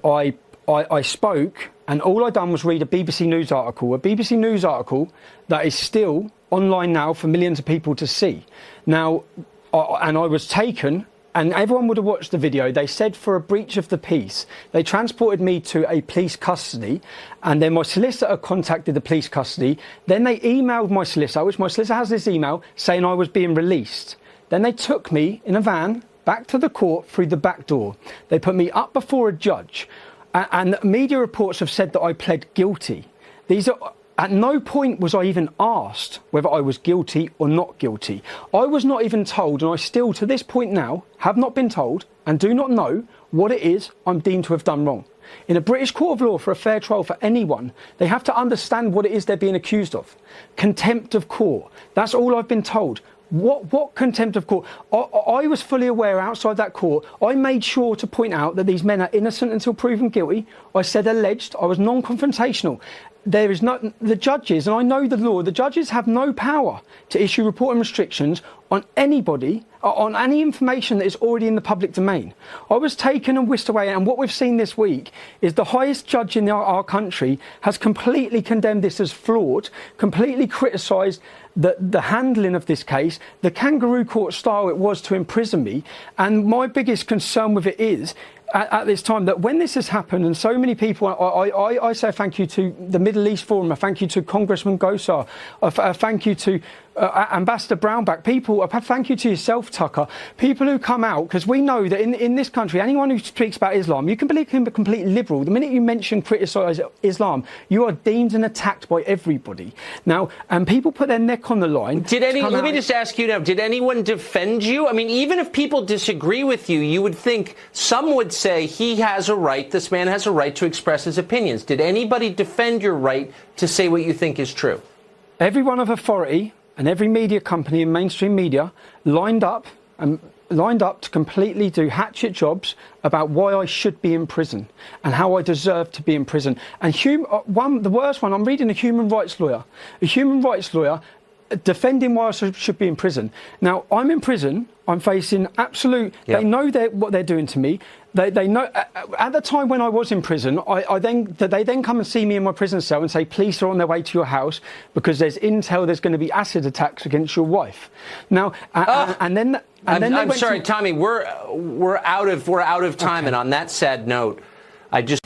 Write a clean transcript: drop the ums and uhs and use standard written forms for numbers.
I spoke, and all I done was read a BBC News article that is still online now for millions of people to see. Now, and I was taken, and everyone would have watched the video. They said for a breach of the peace, they transported me to a police custody, and then my solicitor contacted the police custody. Then they emailed my solicitor, which my solicitor has this email saying I was being released. Then they took me in a van back to the court through the back door. They put me up before a judge, and media reports have said that I pled guilty. At no point was I even asked whether I was guilty or not guilty. I was not even told, and I still to this point now have not been told and do not know what it is I'm deemed to have done wrong. In a British court of law, for a fair trial for anyone, they have to understand what it is they're being accused of. Contempt of court. That's all I've been told. What contempt of court? I was fully aware outside that court. I made sure to point out that these men are innocent until proven guilty. I said alleged. I was non-confrontational. There is not the judges, and I know the law. The judges have no power to issue reporting restrictions on anybody, on any information that is already in the public domain. I was taken and whisked away, and what we've seen this week is the highest judge in our country has completely condemned this as flawed, completely criticised the handling of this case, the kangaroo court style it was to imprison me. And my biggest concern with it is, at this time, that when this has happened, and so many people, I say thank you to the Middle East Forum, a thank you to Congressman Gosar, a thank you to Ambassador Brownback, people, a thank you to yourself, Tucker, people who come out, because we know that in this country, anyone who speaks about Islam, you can be completely liberal. The minute you mention, criticise Islam, you are deemed and attacked by everybody. Now, and people put their neck on the line. Let me just ask you now, did anyone defend you? I mean, even if people disagree with you, you would think some would say he has a right, this man has a right to express his opinions. Did anybody defend your right to say what you think is true? Everyone of authority and every media company and mainstream media lined up to completely do hatchet jobs about why I should be in prison and how I deserve to be in prison. And the worst one, I'm reading a human rights lawyer defending why I should be in prison. Now, I'm in prison. I'm facing absolute. Yep. They know what they're doing to me. They know. At the time when I was in prison, they then come and see me in my prison cell and say, police are on their way to your house because there's intel there's going to be acid attacks against your wife. Now, I'm sorry, Tommy. We're out of time, and on that sad note, I just.